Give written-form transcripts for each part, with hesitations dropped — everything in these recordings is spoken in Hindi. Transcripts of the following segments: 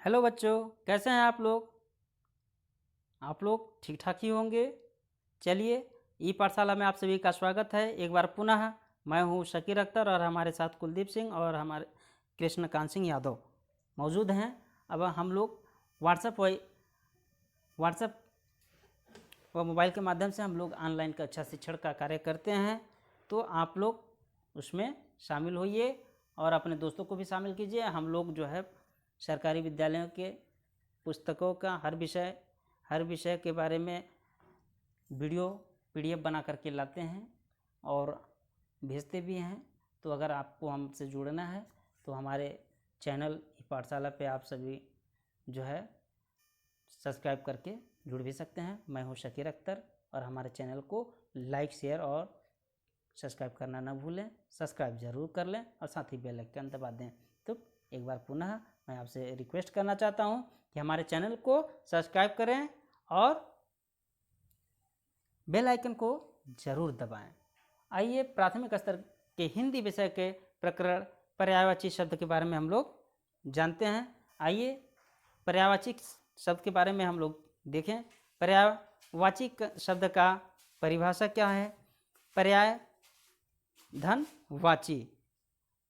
हेलो बच्चों, कैसे हैं आप लोग? आप लोग ठीक ठाक ही होंगे। चलिए, ई पाठशाला में आप सभी का स्वागत है। एक बार पुनः मैं हूँ शकीर अख्तर और हमारे साथ कुलदीप सिंह और हमारे कृष्णकांत सिंह यादव मौजूद हैं। अब हम लोग व्हाट्सएप व मोबाइल के माध्यम से हम लोग ऑनलाइन कक्षा शिक्षण का कार्य करते हैं। तो आप लोग उसमें शामिल होइए और अपने दोस्तों को भी शामिल कीजिए। हम लोग जो है सरकारी विद्यालयों के पुस्तकों का हर विषय के बारे में वीडियो PDF बना करके लाते हैं और भेजते भी हैं। तो अगर आपको हमसे जुड़ना है तो हमारे चैनल पाठशाला पे आप सभी जो है सब्सक्राइब करके जुड़ भी सकते हैं। मैं हूँ शकीर अख्तर और हमारे चैनल को लाइक शेयर और सब्सक्राइब करना ना भूलें। सब्सक्राइब ज़रूर कर लें और साथ ही बेल आइकन दबा दें। तो एक बार पुनः मैं आपसे रिक्वेस्ट करना चाहता हूँ कि हमारे चैनल को सब्सक्राइब करें और बेल आइकन को ज़रूर दबाएं। आइए प्राथमिक स्तर के हिंदी विषय के प्रकरण पर्यायवाची शब्द के बारे में हम लोग जानते हैं। आइए पर्यायवाची शब्द के बारे में हम लोग देखें। पर्यायवाची शब्द का परिभाषा क्या है? पर्याय धन वाची।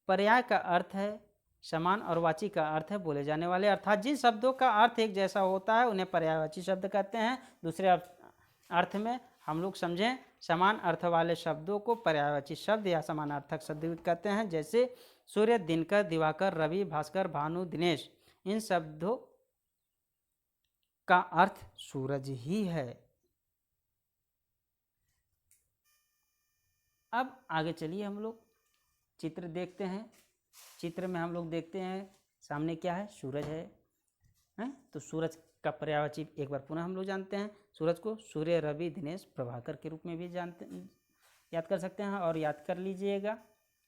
पर्याय का अर्थ है समान और वाची का अर्थ है बोले जाने वाले, अर्थात जिन शब्दों का अर्थ एक जैसा होता है उन्हें पर्यायवाची शब्द कहते हैं। दूसरे अर्थ में हम लोग समझें, समान अर्थ वाले शब्दों को पर्यायवाची शब्द या समानार्थक शब्द कहते हैं। जैसे सूर्य, दिनकर, दिवाकर, रवि, भास्कर, भानु, दिनेश। इन शब्दों का अर्थ सूरज ही है। अब आगे चलिए हम लोग चित्र देखते हैं। चित्र में हम लोग देखते हैं सामने क्या है? सूरज है? तो सूरज का पर्यायवाची एक बार पुनः हम लोग जानते हैं। सूरज को सूर्य, रवि, दिनेश, प्रभाकर के रूप में भी याद कर सकते हैं और याद कर लीजिएगा।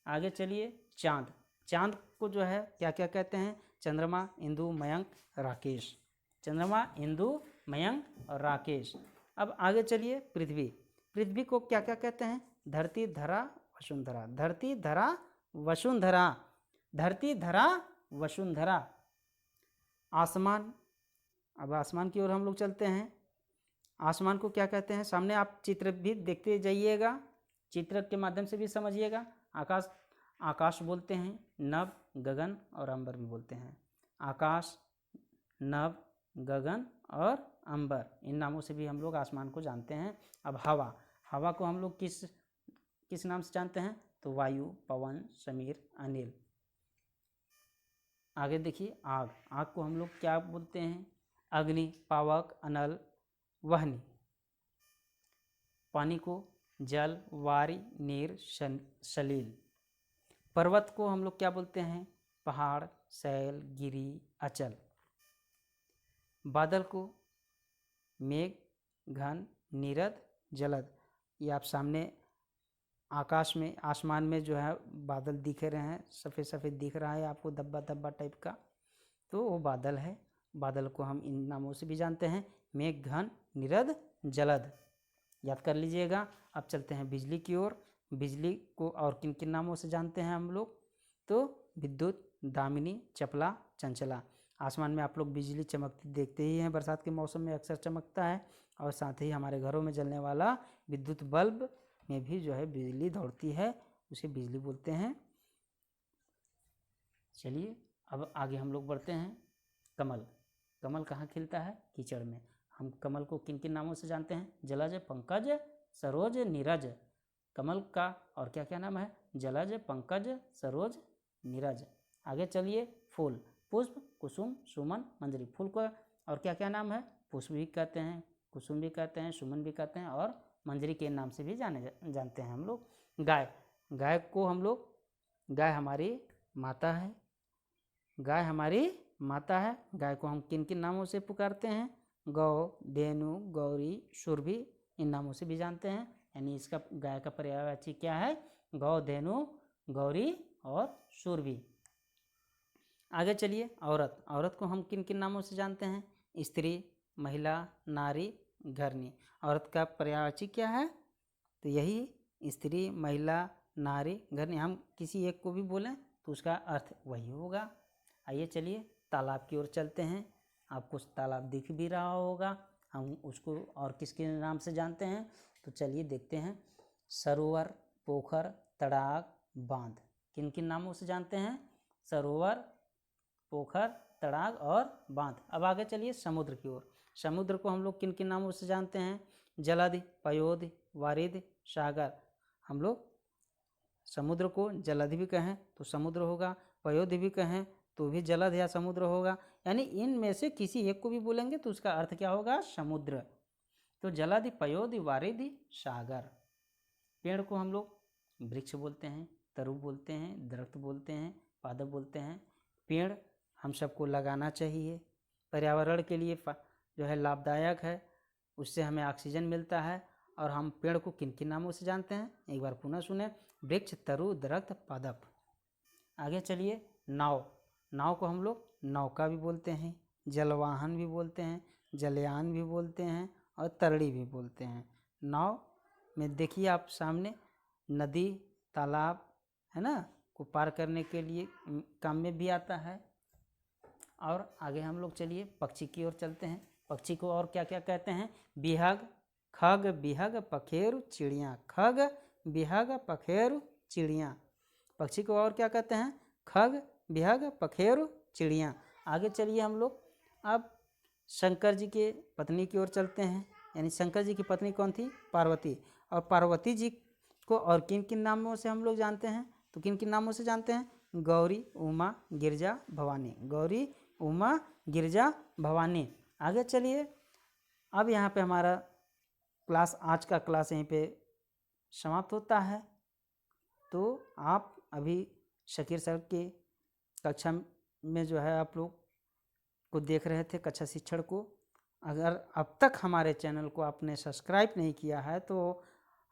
आगे चलिए, चांद। चांद को जो है क्या क्या कहते हैं? चंद्रमा, इंदु, मयंक, राकेश। चंद्रमा, इंदु, मयंक और राकेश। अब आगे चलिए, पृथ्वी। पृथ्वी को क्या क्या कहते हैं? धरती, धरा, वसुंधरा। धरती, धरा, वसुंधरा। धरती, धरा, वसुंधरा। आसमान। अब आसमान की ओर हम लोग चलते हैं। आसमान को क्या कहते हैं? सामने आप चित्र भी देखते जाइएगा, चित्र के माध्यम से भी समझिएगा। आकाश, आकाश बोलते हैं, नभ, गगन और अंबर भी बोलते हैं। आकाश, नभ, गगन और अंबर, इन नामों से भी हम लोग आसमान को जानते हैं। अब हवा। हवा को हम लोग किस नाम से जानते हैं? तो वायु, पवन, समीर, अनिल। आगे देखिए, आग। आग को हम लोग क्या बोलते हैं? अग्नि, पावक, अनल, वहनी। पानी को जल, वारी, नीर, सलील। पर्वत को हम लोग क्या बोलते हैं? पहाड़, शैल, गिरी, अचल। बादल को मेघ, घन, नीरद, जलद। ये आप सामने आकाश में, आसमान में जो है बादल दिख रहे हैं, सफ़ेद सफ़ेद दिख रहा है आपको, धब्बा धब्बा टाइप का, तो वो बादल है। बादल को हम इन नामों से भी जानते हैं, मेघ, घन, नीरद, जलद। याद कर लीजिएगा। अब चलते हैं बिजली की ओर। बिजली को और किन किन नामों से जानते हैं हम लोग? तो विद्युत, दामिनी, चपला, चंचला। आसमान में आप लोग बिजली चमकती देखते ही हैं, बरसात के मौसम में अक्सर चमकता है। और साथ ही हमारे घरों में जलने वाला विद्युत बल्ब में भी जो है बिजली दौड़ती है, उसे बिजली बोलते हैं। चलिए अब आगे हम लोग बढ़ते हैं। कमल। कमल कहाँ खिलता है? कीचड़ में। हम कमल को किन किन नामों से जानते हैं? जलज, पंकज, सरोज, नीरज। कमल का और क्या क्या नाम है? जलज, पंकज, सरोज, नीरज। आगे चलिए, फूल। पुष्प, कुसुम, सुमन, मंजरी। फूल का और क्या क्या नाम है? पुष्प भी कहते हैं, कुसुम भी कहते हैं, सुमन भी कहते हैं और मंजरी के नाम से भी जानते हैं हम लोग। गाय। गाय को हम लोग, गाय हमारी माता है। गाय हमारी माता है। गाय को हम किन किन नामों से पुकारते हैं? गौ, धेनु, गौरी, सुरभि, इन नामों से भी जानते हैं। यानी इसका गाय का पर्यायवाची क्या है? गौ, धेनु, गौरी और सुरभि। आगे चलिए, औरत। औरत को हम किन किन नामों से जानते हैं? स्त्री, महिला, नारी, घरनी। औरत का पर्यायवाची क्या है? तो यही स्त्री, महिला, नारी, घरनी। हम किसी एक को भी बोलें तो उसका अर्थ वही होगा। आइए चलिए तालाब की ओर चलते हैं। आपको तालाब दिख भी रहा होगा। हम उसको और किसके नाम से जानते हैं, तो चलिए देखते हैं। सरोवर, पोखर, तड़ाग, बांध, किन किन नामों से जानते हैं? सरोवर, पोखर, तड़ाग और बांध। अब आगे चलिए समुद्र की ओर। समुद्र को हम लोग किन किन नामों से जानते हैं? जलधि, पयोधि, वारिधि, सागर। हम लोग समुद्र को जलधि भी कहें तो समुद्र होगा, पयोधि भी कहें तो भी जलध या समुद्र होगा। यानी इनमें से किसी एक को भी बोलेंगे तो उसका अर्थ क्या होगा? समुद्र। तो जलधि, पयोधि, वारिधि, सागर। पेड़ को हम लोग वृक्ष बोलते हैं, तरु बोलते हैं, दरख्त बोलते हैं, पादप बोलते हैं। पेड़ हम सबको लगाना चाहिए, पर्यावरण के लिए जो है लाभदायक है, उससे हमें ऑक्सीजन मिलता है। और हम पेड़ को किन किन नामों से जानते हैं, एक बार पुनः सुने। वृक्ष, तरु, दरख्त, पादप। आगे चलिए नाव। नाव को हम लोग नौका भी बोलते हैं, जलवाहन भी बोलते हैं, जलयान भी बोलते हैं और तरड़ी भी बोलते हैं। नाव में देखिए आप सामने नदी, तालाब है ना, को पार करने के लिए काम में भी आता है। और आगे हम लोग चलिए पक्षी की ओर चलते हैं। पक्षी को और क्या क्या कहते हैं? बिहग, खग, बिहग, पखेरु, चिड़िया। खग, बिहग, पखेरु, चिड़िया। पक्षी को और क्या कहते हैं? खग, बिहग, पखेरु, चिड़िया। आगे चलिए हम लोग अब शंकर जी के पत्नी की ओर चलते हैं। यानी शंकर जी की पत्नी कौन थी? पार्वती। और पार्वती जी को और किन किन नामों से हम लोग जानते हैं? तो किन किन नामों से जानते हैं? गौरी, उमा, गिरजा, भवानी। गौरी, उमा, गिरजा, भवानी। आगे चलिए अब यहाँ पे हमारा क्लास, आज का क्लास यहीं पे समाप्त होता है। तो आप अभी शकीर सर की कक्षा में जो है आप लोग को देख रहे थे, कक्षा शिक्षण को। अगर अब तक हमारे चैनल को आपने सब्सक्राइब नहीं किया है तो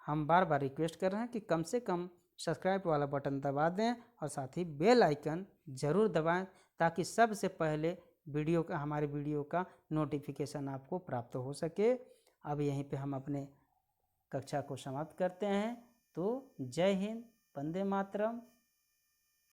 हम बार बार रिक्वेस्ट कर रहे हैं कि कम से कम सब्सक्राइब वाला बटन दबा दें और साथ ही बेल आइकन ज़रूर दबाएं, ताकि सबसे पहले हमारे वीडियो का नोटिफिकेशन आपको प्राप्त हो सके। अब यहीं पे हम अपने कक्षा को समाप्त करते हैं। तो जय हिंद, वंदे मातरम।